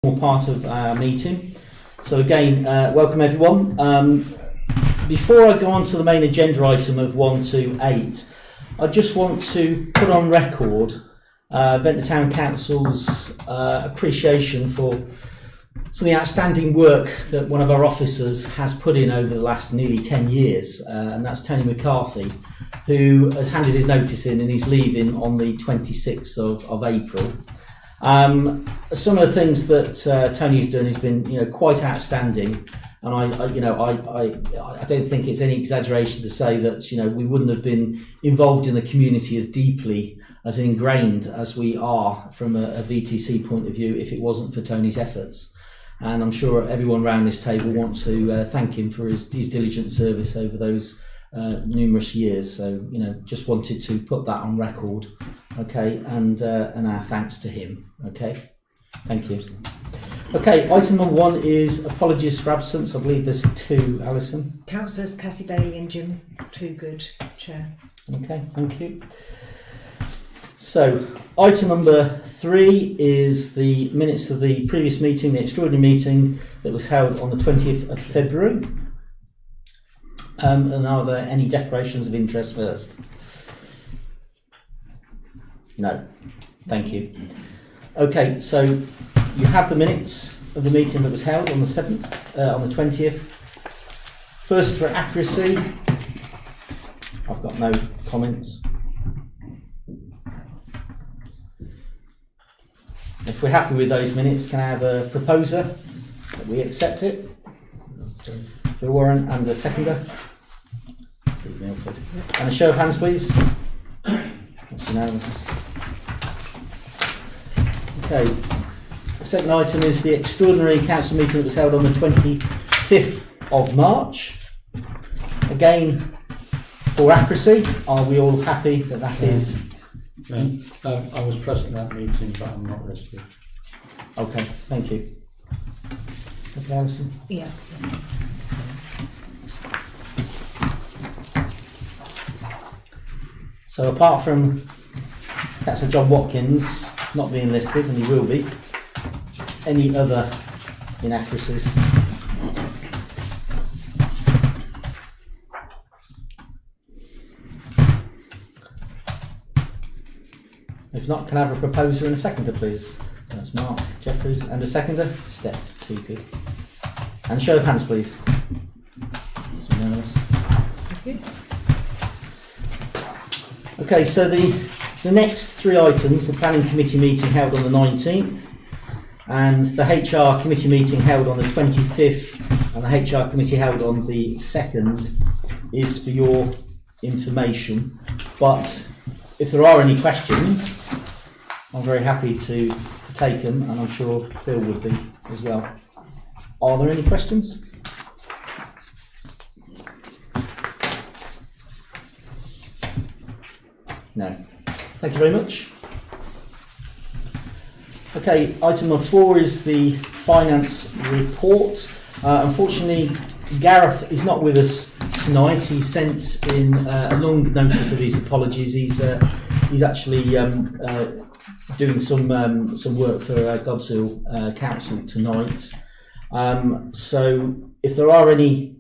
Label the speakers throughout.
Speaker 1: Part of our meeting. So again, welcome everyone. Before I go on to the main agenda item of 1 to 8, I just want to put on record Ventnor Town Council's appreciation for some of the outstanding work that one of our officers has put in over the last nearly 10 years, and that's Tony McCarthy, who has handed his notice in and he's leaving on the 26th of April. Some of the things that Tony's done has been, quite outstanding, and I don't think it's any exaggeration to say that we wouldn't have been involved in the community as deeply, as ingrained as we are from a VTC point of view if it wasn't for Tony's efforts. And I'm sure everyone around this table wants to thank him for his diligent service over those numerous years. So just wanted to put that on record. Okay, and our thanks to him. Okay, thank you. Okay, item number 1 is apologies for absence. I believe there's 2, Alison.
Speaker 2: Councillors Cassie Bailey and Jim Toogood, Chair.
Speaker 1: Okay, thank you. So, item number 3 is the minutes of the previous meeting, the extraordinary meeting that was held on the 20th of February. And are there any declarations of interest first? No, thank you. Okay, so you have the minutes of the meeting that was held on the 20th. First, for accuracy, I've got no comments. If we're happy with those minutes, can I have a proposer that we accept it? Phil Warren and a seconder. Steve Milford. And a show of hands, please. That's unanimous. Okay, the second item is the extraordinary council meeting that was held on the 25th of March. Again, for accuracy, are we all happy that that is?
Speaker 3: I was present at that meeting, but I'm not listed.
Speaker 1: Okay, thank you. Okay, Alison?
Speaker 2: Yeah.
Speaker 1: So apart from Councillor John Watkins not being listed, and he will be, any other inaccuracies? If not, can I have a proposer and a seconder, please? That's Mark Jeffries, and a seconder, Steph Toogood. And a show of hands, please. Okay, so the next 3 items, the planning committee meeting held on the 19th, and the HR committee meeting held on the 25th, and the HR committee held on the 2nd, is for your information. But if there are any questions, I'm very happy to take them, and I'm sure Phil would be as well. Are there any questions? No. Thank you very much. Okay, item number 4 is the finance report. Unfortunately, Gareth is not with us tonight. He sent in a long notice of his apologies. He's actually doing some work for Godshill Council tonight. So if there are any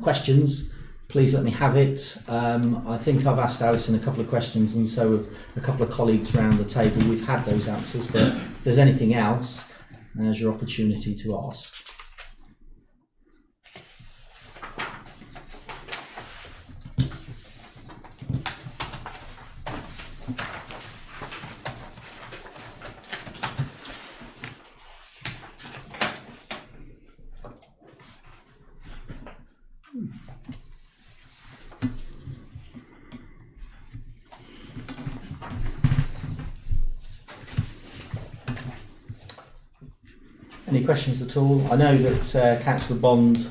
Speaker 1: questions, please let me have it. I think I've asked Alison a couple of questions, and so have a couple of colleagues around the table. We've had those answers, but if there's anything else, there's your opportunity to ask. Any questions at all? I know that Councillor Bond,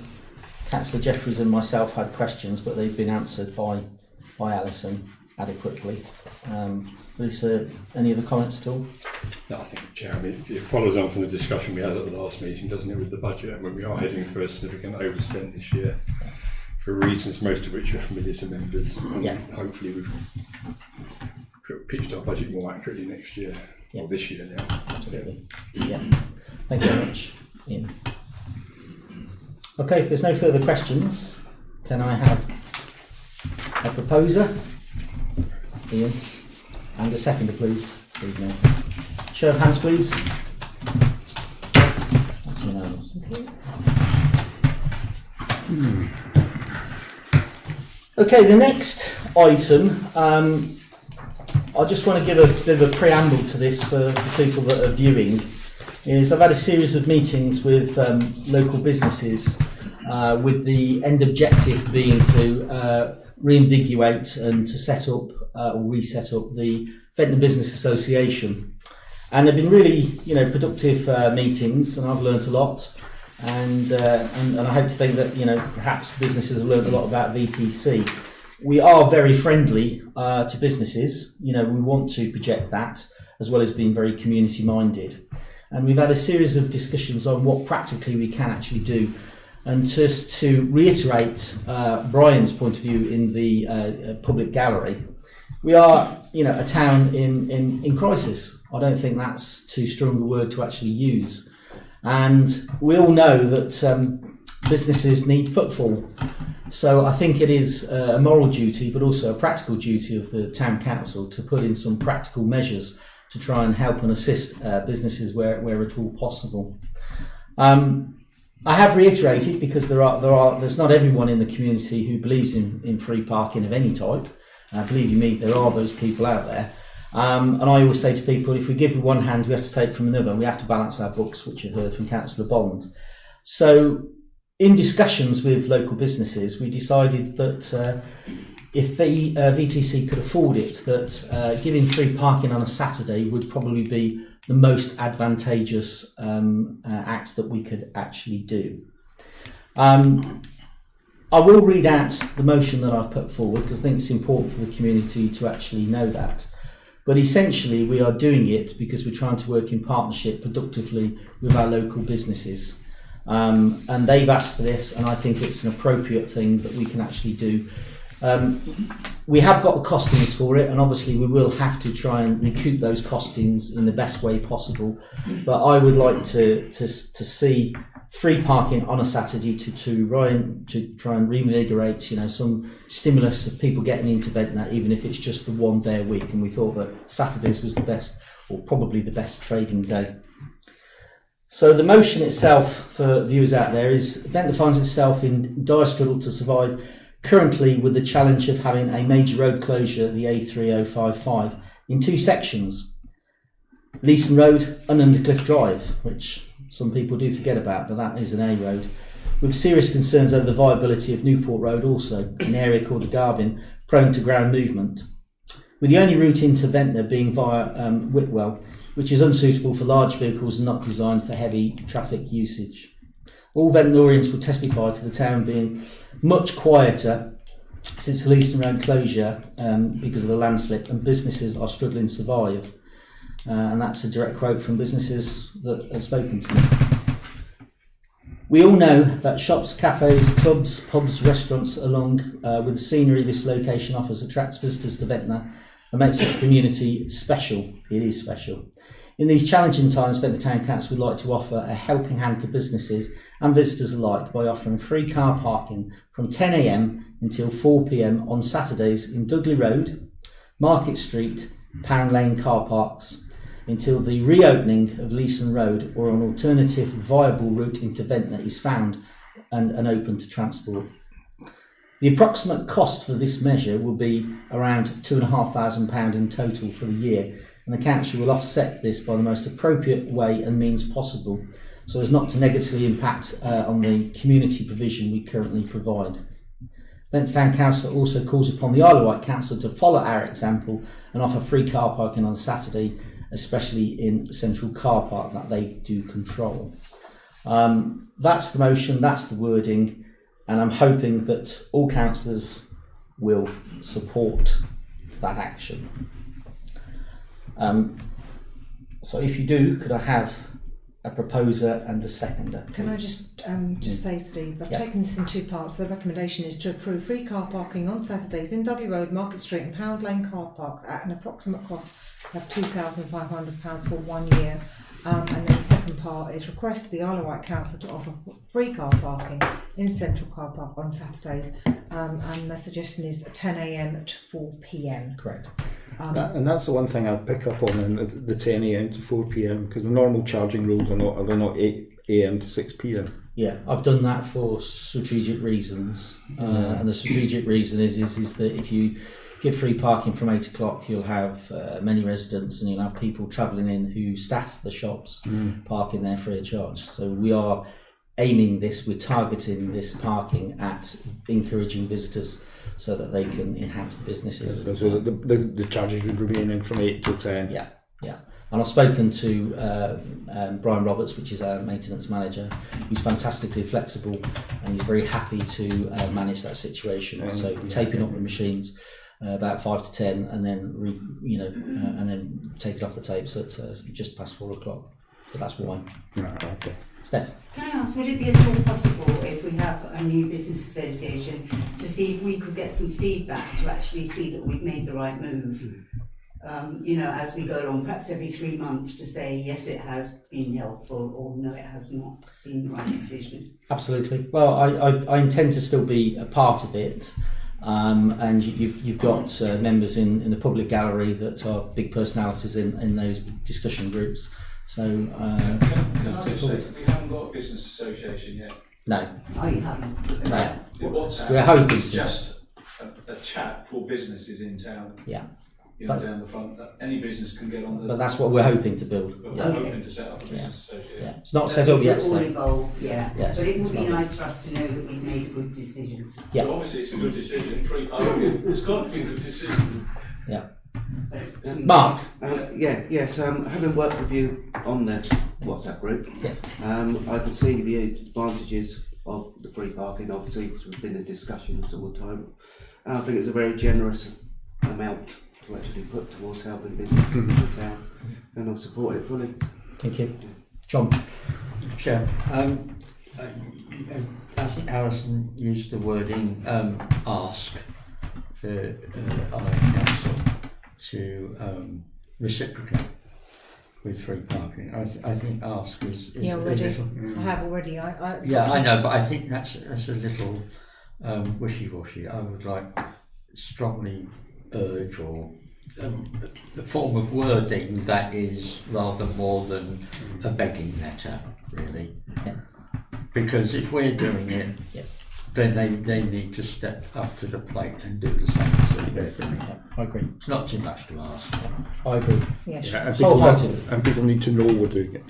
Speaker 1: Councillor Jeffries and myself had questions, but they've been answered by Alison adequately. Lisa, any other comments at all?
Speaker 3: No, I think, Jeremy, it follows on from the discussion we had at the last meeting, doesn't it, with the budget, and when we are heading for a significant overspend this year, for reasons most of which are familiar to members.
Speaker 1: Yeah.
Speaker 3: Hopefully we've pitched our budget more accurately next year, or this year now.
Speaker 1: Absolutely. Yeah. Thank you very much, Ian. Okay, if there's no further questions, can I have a proposer, Ian, and a seconder, please? Stephen. Show of hands, please. That's unanimous. Okay, the next item, I just want to give a bit of a preamble to this for people that are viewing, is I've had a series of meetings with local businesses with the end objective being to reinvigorate and to set up or reset up the Ventnor Business Association. And they've been really, productive meetings, and I've learnt a lot. And I hope to think that, perhaps businesses have learnt a lot about VTC. We are very friendly to businesses. We want to project that, as well as being very community minded. And we've had a series of discussions on what practically we can actually do. And just to reiterate Brian's point of view in the public gallery, we are, a town in crisis. I don't think that's too strong a word to actually use. And we all know that businesses need footfall. So I think it is a moral duty, but also a practical duty of the town council to put in some practical measures to try and help and assist businesses where at all possible. I have reiterated, because there's not everyone in the community who believes in free parking of any type. Believe you me, there are those people out there. And I always say to people, if we give with one hand, we have to take from another, and we have to balance our books, which you've heard from Councillor Bond. So in discussions with local businesses, we decided that if the VTC could afford it, that giving free parking on a Saturday would probably be the most advantageous act that we could actually do. I will read out the motion that I've put forward, because I think it's important for the community to actually know that. But essentially, we are doing it because we're trying to work in partnership productively with our local businesses. And they've asked for this, and I think it's an appropriate thing that we can actually do. We have got the costings for it, and obviously we will have to try and recoup those costings in the best way possible. But I would like to see free parking on a Saturday to try and reinvigorate, some stimulus of people getting into Ventnor, even if it's just the 1 day a week. And we thought that Saturdays was the best, or probably the best trading day. So the motion itself, for viewers out there, is Ventnor finds itself in dire struggle to survive, currently with the challenge of having a major road closure, the A3055, in 2 sections, Leeson Road and Undercliff Drive, which some people do forget about, but that is an A road, with serious concerns over the viability of Newport Road, also an area called the Garbin, prone to ground movement, with the only route into Ventnor being via Whitwell, which is unsuitable for large vehicles and not designed for heavy traffic usage. All Ventnorians will testify to the town being much quieter since the Leeson Road closure because of the landslip, and businesses are struggling to survive. And that's a direct quote from businesses that have spoken to me. We all know that shops, cafes, clubs, pubs, restaurants, along with the scenery this location offers, attracts visitors to Ventnor and makes this community special. It is special. In these challenging times, Ventnor Town Council would like to offer a helping hand to businesses and visitors alike by offering free car parking from 10 a.m. until 4 p.m. on Saturdays in Dudley Road, Market Street, Pound Lane car parks, until the reopening of Leeson Road or an alternative viable route into Ventnor is found and open to transport. The approximate cost for this measure will be around £2,500 in total for the year, and the council will offset this by the most appropriate way and means possible, so as not to negatively impact on the community provision we currently provide. Ventnor Town Council also calls upon the Isle of Wight Council to follow our example and offer free car parking on Saturday, especially in Central Car Park that they do control. That's the motion, that's the wording, and I'm hoping that all councillors will support that action. So if you do, could I have a proposer and a seconder.
Speaker 2: Can I just say, Steve, I've
Speaker 1: Yeah.
Speaker 2: taken this in two parts. The recommendation is to approve free car parking on Saturdays in Dudley Road, Market Street and Pound Lane car park at an approximate cost of £2,500 for 1 year. And then the second part is request the Isle of Wight Council to offer free car parking in Central Car Park on Saturdays. And the suggestion is 10 a.m. to 4 p.m.
Speaker 1: Correct.
Speaker 4: And that's the one thing I'd pick up on, in the 10 a.m. to 4 p.m. because the normal charging rules are not 8 a.m. to 6 p.m.
Speaker 1: Yeah, I've done that for strategic reasons, and the strategic reason is that if you give free parking from 8 o'clock, you'll have many residents and you'll have people travelling in who staff the shops parking there free of charge. So we are aiming this, we're targeting this parking at encouraging visitors so that they can enhance the businesses.
Speaker 4: So the charges would remain in from 8 to 10.
Speaker 1: Yeah. And I've spoken to Brian Roberts, which is our maintenance manager. He's fantastically flexible and he's very happy to manage that situation. So taping up the machines about 5 to 10, and then and then take it off the tapes at just past 4 o'clock. So that's why.
Speaker 4: Right, okay.
Speaker 1: Steph.
Speaker 5: Can I ask, would it be at all possible if we have a new business association to see if we could get some feedback to actually see that we've made the right move? As we go along, perhaps every 3 months, to say yes, it has been helpful, or no, it has not been the right decision.
Speaker 1: Absolutely. Well, I intend to still be a part of it, and you've got members in the public gallery that are big personalities in those discussion groups. So
Speaker 6: can I just say, we haven't got a business association yet.
Speaker 1: No.
Speaker 5: Oh, you haven't?
Speaker 1: No.
Speaker 6: WhatsApp
Speaker 1: We're hoping
Speaker 6: is
Speaker 1: to.
Speaker 6: just a chat for businesses in town.
Speaker 1: Yeah.
Speaker 6: Down the front. Any business can get on the.
Speaker 1: But that's what we're hoping to build.
Speaker 6: But
Speaker 1: Yeah.
Speaker 6: we're hoping to set up a business association.
Speaker 1: Yeah. It's not set up yet,
Speaker 5: We're all
Speaker 1: Steve.
Speaker 5: involved, yeah.
Speaker 1: Yes,
Speaker 5: But it would
Speaker 1: it's
Speaker 5: be
Speaker 1: not.
Speaker 5: nice for us to know that we've made a good decision.
Speaker 1: Yeah.
Speaker 6: So obviously, it's a good decision. Free parking. It's got to be a good decision.
Speaker 1: Yeah. Mark.
Speaker 7: Having worked with you on the WhatsApp group, I can see the advantages of the free parking, obviously, because we've been in discussions all the time. I think it's a very generous amount to actually put towards helping businesses in the town, and I'll support it fully.
Speaker 1: Thank you. John.
Speaker 8: Chair, I think Alison used the wording ask the council to reciprocate with free parking. I think ask is
Speaker 2: Already.
Speaker 8: a little.
Speaker 2: I have already. I
Speaker 8: know, but I think that's a little wishy-washy. I would like strongly urge or a form of wording that is rather more than a begging letter, really.
Speaker 1: Yeah.
Speaker 8: Because if we're doing it, then they need to step up to the plate and do the same thing. Basically.
Speaker 1: Yeah, I agree.
Speaker 8: It's not too much to ask.
Speaker 1: I agree.
Speaker 2: Yes.
Speaker 4: And people need to know we're doing it.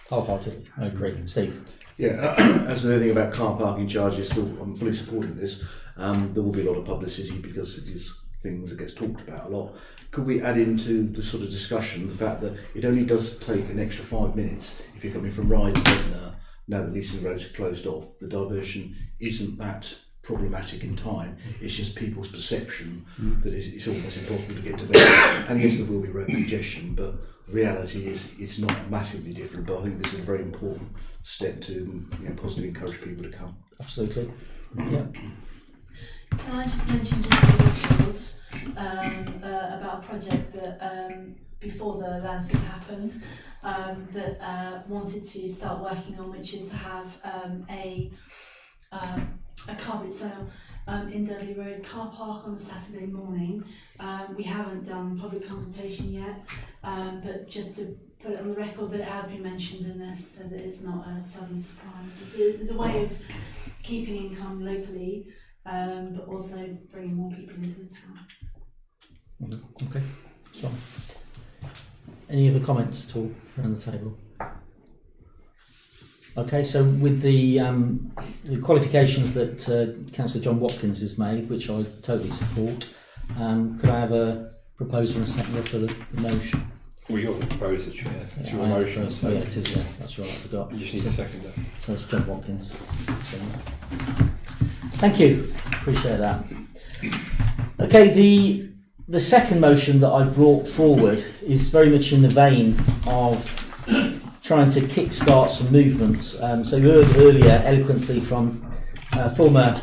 Speaker 1: Wholeheartedly. I agree. Steve.
Speaker 9: Yeah, as with anything about car parking charges, I'm fully supporting this. There will be a lot of publicity because it is things that gets talked about a lot. Could we add into the sort of discussion the fact that it only does take an extra 5 minutes if you're coming from Ryde to Ventnor, now that these roads are closed off, the diversion isn't that problematic in time. It's just people's perception that it's almost impossible to get to Ventnor. And yes, there will be road congestion, but the reality is it's not massively different. But I think this is a very important step to positively encourage people to come.
Speaker 1: Absolutely. Yeah.
Speaker 10: Can I just mention just a few words about a project that before the landscape happened that wanted to start working on, which is to have a carpet sale in Dudley Road car park on a Saturday morning. We haven't done public consultation yet, but just to put it on the record that it has been mentioned in this, so that it's not a sudden surprise. It's a way of keeping income locally, but also bringing more people into the town.
Speaker 1: Okay. So, any other comments at all around the table? Okay, so with the qualifications that Councillor John Watkins has made, which I totally support, could I have a proposer and a seconder for the motion?
Speaker 3: Well, you're the proposer, Chair. It's your
Speaker 1: I am
Speaker 3: motion.
Speaker 1: the
Speaker 3: So
Speaker 1: proposer. Yeah, it is. Yeah, that's right. I forgot.
Speaker 3: you just need a seconder.
Speaker 1: So it's John Watkins. Thank you. Appreciate that. Okay, the second motion that I brought forward is very much in the vein of trying to kick-start some movements. So you heard earlier eloquently from former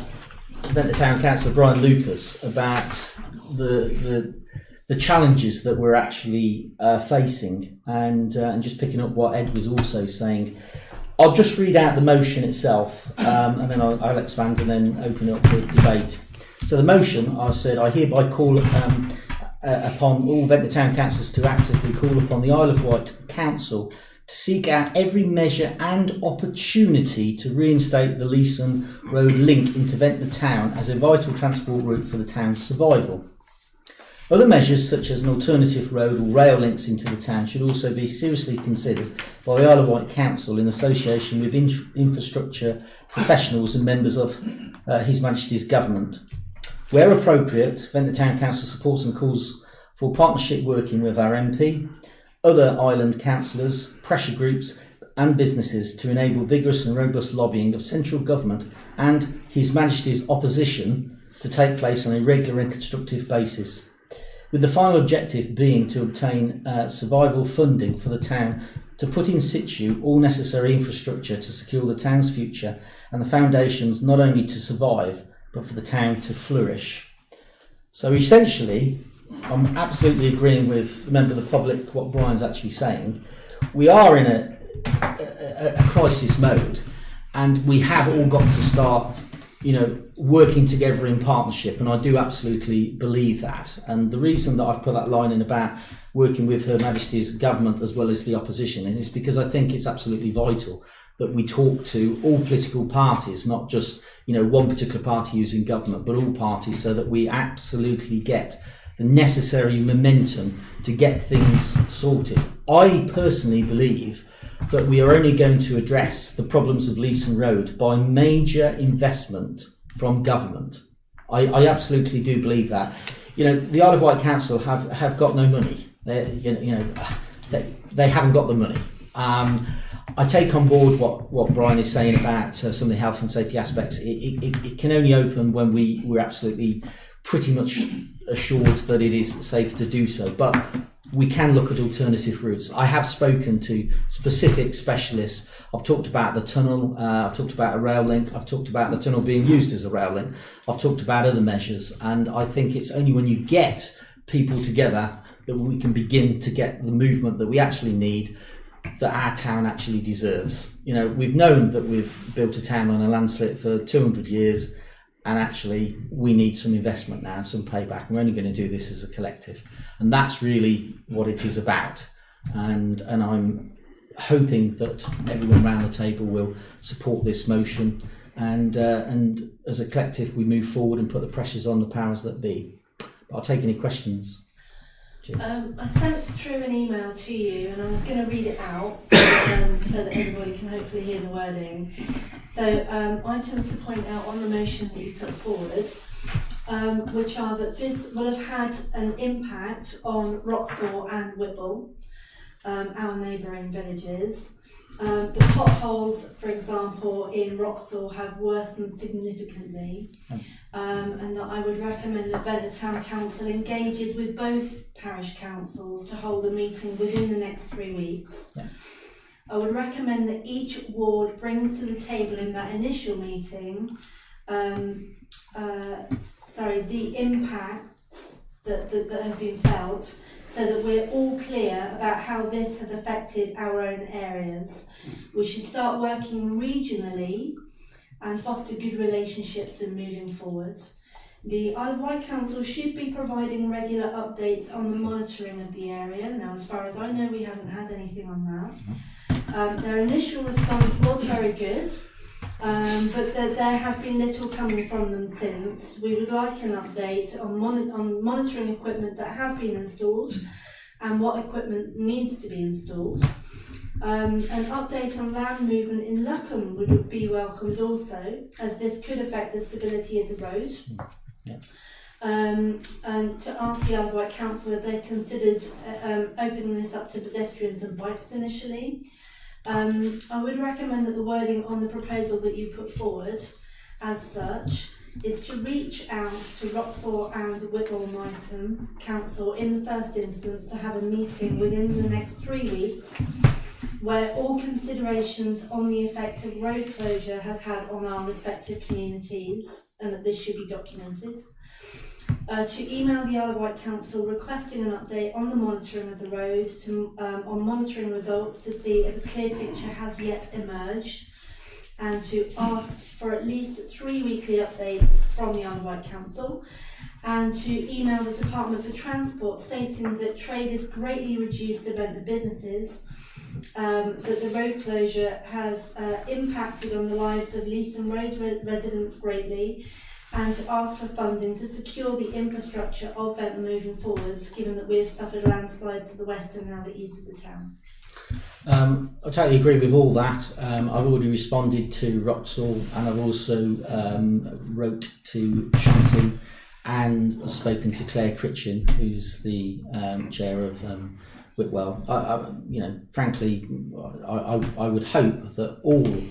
Speaker 1: Ventnor Town Councillor Brian Lucas about the challenges that we're actually facing, and just picking up what Ed was also saying. I'll just read out the motion itself, and then I'll expand and then open it up for debate. So the motion, I said, I hereby call upon all Ventnor Town councillors to actively call upon the Isle of Wight Council to seek out every measure and opportunity to reinstate the Leeson Road link into Ventnor Town as a vital transport route for the town's survival. Other measures such as an alternative road or rail links into the town should also be seriously considered by the Isle of Wight Council in association with infrastructure professionals and members of His Majesty's Government. Where appropriate, Ventnor Town Council supports and calls for partnership working with our MP, other island councillors, pressure groups and businesses to enable vigorous and robust lobbying of central government and His Majesty's opposition to take place on a regular and constructive basis, with the final objective being to obtain survival funding for the town to put in situ all necessary infrastructure to secure the town's future and the foundations not only to survive but for the town to flourish. So essentially, I'm absolutely agreeing with the member of the public what Brian's actually saying. We are in a crisis mode, and we have all got to start, working together in partnership, and I do absolutely believe that. And the reason that I've put that line in about working with Her Majesty's Government as well as the opposition is because I think it's absolutely vital that we talk to all political parties, not just one particular party using government, but all parties, so that we absolutely get the necessary momentum to get things sorted. I personally believe that we are only going to address the problems of Leeson Road by major investment from government. I absolutely do believe that. The Isle of Wight Council have got no money. They haven't got the money. I take on board what Brian is saying about some of the health and safety aspects. It can only open when we're absolutely pretty much assured that it is safe to do so. But we can look at alternative routes. I have spoken to specific specialists. I've talked about the tunnel, I've talked about a rail link, I've talked about the tunnel being used as a rail link, I've talked about other measures, and I think it's only when you get people together that we can begin to get the movement that we actually need, that our town actually deserves. We've known that we've built a town on a landslip for 200 years, and actually we need some investment now and some payback, and we're only going to do this as a collective. And that's really what it is about. And I'm hoping that everyone around the table will support this motion, and as a collective we move forward and put the pressures on the powers that be. But I'll take any questions.
Speaker 10: I sent through an email to you, and I'm going to read it out so that everybody can hopefully hear the wording. So items to point out on the motion that you've put forward, which are that this will have had an impact on Wroxall and Whipple, our neighbouring villages. The potholes, for example, in Wroxall have worsened significantly, and that I would recommend that Ventnor Town Council engages with both parish councils to hold a meeting within the next 3 weeks.
Speaker 1: Yeah.
Speaker 10: I would recommend that each ward brings to the table in that initial meeting the impacts that have been felt, so that we're all clear about how this has affected our own areas. We should start working regionally and foster good relationships in moving forward. The Isle of Wight Council should be providing regular updates on the monitoring of the area. Now, as far as I know, we haven't had anything on that. Their initial response was very good, but there has been little coming from them since. We would like an update on monitoring equipment that has been installed and what equipment needs to be installed. An update on land movement in Luckham would be welcomed also, as this could affect the stability of the road.
Speaker 1: Yeah.
Speaker 10: And to ask the Isle of Wight Council if they've considered opening this up to pedestrians and bikes initially. I would recommend that the wording on the proposal that you put forward as such is to reach out to Wroxall and Whipple Council in the first instance to have a meeting within the next 3 weeks where all considerations on the effect of road closure has had on our respective communities, and that this should be documented. To email the Isle of Wight Council requesting an update on the monitoring of the road, on monitoring results to see if a clear picture has yet emerged, and to ask for at least 3 weekly updates from the Isle of Wight Council, and to email the Department for Transport stating that trade is greatly reduced to Ventnor businesses, that the road closure has impacted on the lives of Leeson Road residents greatly, and to ask for funding to secure the infrastructure of Ventnor moving forwards, given that we have suffered landslides to the west and now the east of the town.
Speaker 1: I totally agree with all that. I've already responded to Roxall, and I've also wrote to Shanklin and spoken to Claire Critchin, who's the chair of Whitwell. Frankly, I would hope that all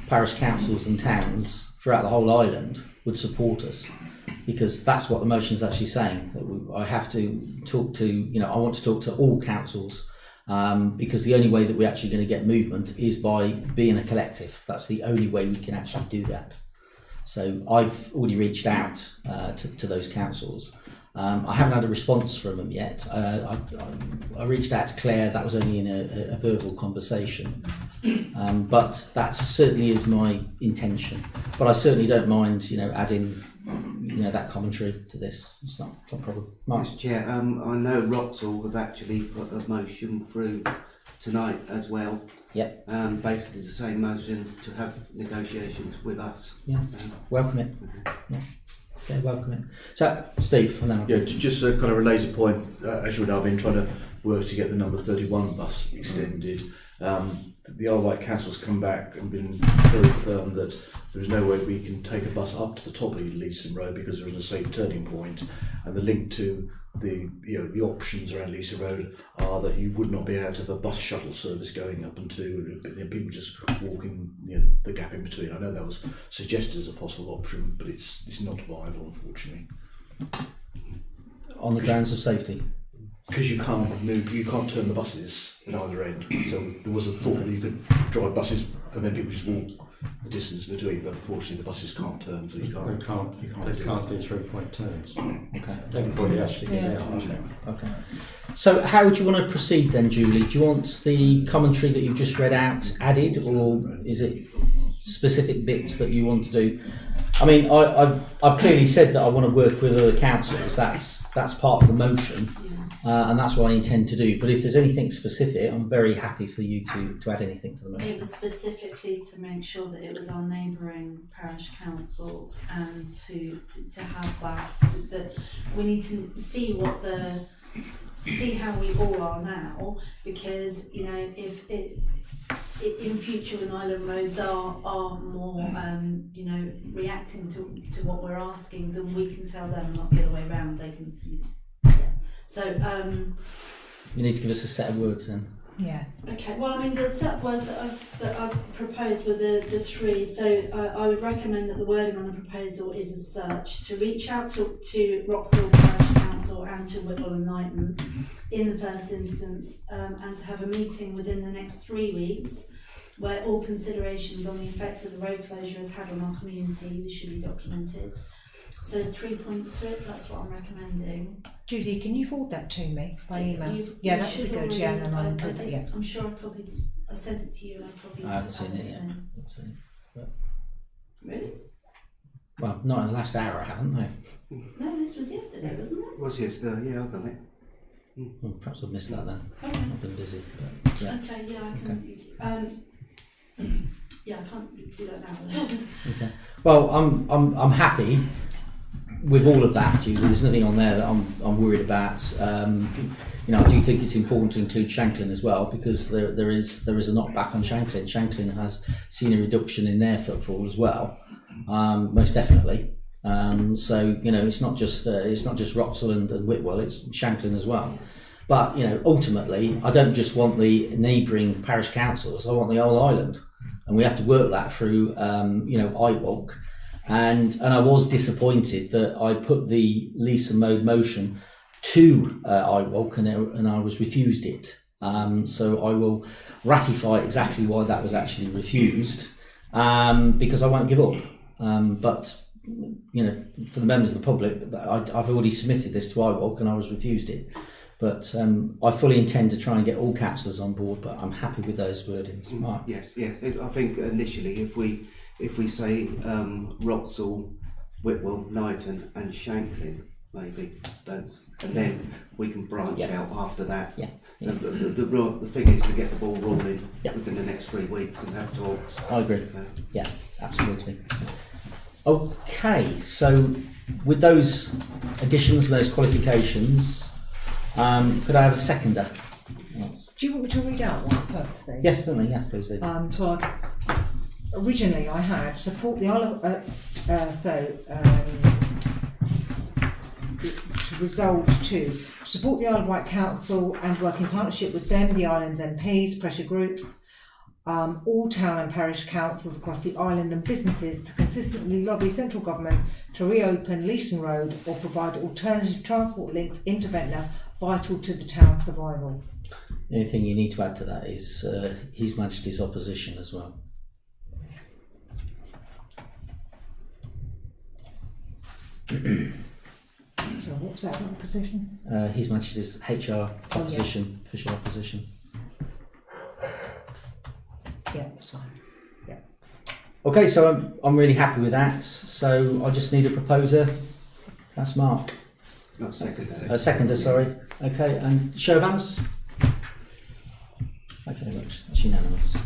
Speaker 1: parish councils and towns throughout the whole island would support us, because that's what the motion is actually saying. That I have to talk to, I want to talk to all councils, because the only way that we're actually going to get movement is by being a collective. That's the only way we can actually do that. So I've already reached out to those councils. I haven't had a response from them yet. I reached out to Claire. That was only in a verbal conversation, but that certainly is my intention. But I certainly don't mind, adding, that commentary to this. It's not a problem. Mark?
Speaker 7: Mr. Chair, I know Roxall have actually put a motion through tonight as well.
Speaker 1: Yep.
Speaker 7: Basically the same motion to have negotiations with us.
Speaker 1: Yeah. Welcome it. Yeah. Yeah, welcome it. So, Steve, and then
Speaker 9: Yeah, just kind of relays a point. As you know, I've been trying to work to get the number 31 bus extended. The Isle of Wight Council's come back and been very firm that there is no way we can take a bus up to the top of Leeson Road because there is a safe turning point, and the link to the options around Leeson Road are that you would not be able to have a bus shuttle service going up and to people just walking the gap in between. I know that was suggested as a possible option, but it's not viable, unfortunately.
Speaker 1: on the grounds of safety.
Speaker 9: Because you can't turn the buses at either end. So there was a thought that you could drive buses and then people just walk the distance between, but unfortunately the buses can't turn, so you can't.
Speaker 8: They can't do 3-point turns.
Speaker 1: Okay.
Speaker 8: Everybody has to get out.
Speaker 1: Okay. So how would you want to proceed then, Julie? Do you want the commentary that you've just read out added, or is it specific bits that you want to do? I mean, I've clearly said that I want to work with other councils. That's part of the motion. And that's what I intend to do. But if there's anything specific, I'm very happy for you to add anything to the motion.
Speaker 10: It was specifically to make sure that it was our neighbouring parish councils, and to have that we need to see how we all are now, because if in future when island roads are more reacting to what we're asking, then we can tell them, not the other way around. They can. So
Speaker 1: you need to give us a set of words then.
Speaker 2: Yeah.
Speaker 10: Okay. Well, I mean, the set of words that I've proposed were the three. So I would recommend that the wording on the proposal is as such: to reach out to Roxall Parish Council and to Whitwell and Knighton in the first instance, and to have a meeting within the next 3 weeks, where all considerations on the effect of the road closure has had on our community should be documented. So there's 3 points to it. That's what I'm recommending.
Speaker 2: Judy, can you forward that to me by email?
Speaker 10: You
Speaker 2: That would
Speaker 10: should
Speaker 2: be good.
Speaker 10: already-
Speaker 2: Yeah, and then I'll
Speaker 10: I
Speaker 2: put
Speaker 10: think-
Speaker 2: yeah.
Speaker 10: I'm sure I sent it to you.
Speaker 1: I haven't seen it yet.
Speaker 10: Really?
Speaker 1: Well, not in the last hour, I haven't. No.
Speaker 10: No, this was yesterday, wasn't it?
Speaker 7: Was yesterday? Yeah, I got it.
Speaker 1: Well, perhaps I've missed that then.
Speaker 10: Okay.
Speaker 1: I've been busy. But, yeah.
Speaker 10: Okay. Yeah, I can. Yeah, I can't do that now.
Speaker 1: Okay. Well, I'm happy with all of that, Julie. There's nothing on there that I'm worried about. I do think it's important to include Shanklin as well, because there is a knockback on Shanklin. Shanklin has seen a reduction in their footfall as well, most definitely. So it's not just Roxall and Whitwell, it's Shanklin as well. But ultimately, I don't just want the neighbouring parish councils. I want the whole island, and we have to work that through IWOC. And I was disappointed that I put the Leeson Mode motion to IWOC and I was refused it. So I will ratify exactly why that was actually refused, because I won't give up. But you know, for the members of the public, I've already submitted this to IWOC and I was refused it. But I fully intend to try and get all councillors on board, but I'm happy with those wordings. Mark?
Speaker 7: Yes. I think initially, if we say Wroxall, Whitwell, Knighton, and Shanklin, maybe those, and then we can branch out after that.
Speaker 1: Yeah.
Speaker 7: The thing is to get the ball rolling within the next 3 weeks and have talks.
Speaker 1: I agree. Yeah, absolutely. Okay, so with those additions, those qualifications, could I have a seconder?
Speaker 2: Do you want me to read out one purposely?
Speaker 1: Yes, certainly. Yeah, please do.
Speaker 2: Originally I had support the Isle of resolve to support the Isle of Wight Council and work in partnership with them, the island's MPs, pressure groups, all town and parish councils across the island and businesses to consistently lobby central government to reopen Leeson Road or provide alternative transport links into Ventnor vital to the town's survival.
Speaker 1: The only thing you need to add to that is His Majesty's opposition as well.
Speaker 2: So what's that opposition?
Speaker 1: His Majesty's HR opposition, official opposition.
Speaker 2: Yeah, that's fine. Yeah.
Speaker 1: Okay, so I'm really happy with that. So I just need a proposer. That's Mark.
Speaker 7: No, second.
Speaker 1: A seconder, sorry. Okay, and show of hands. Okay, much. That's unanimous.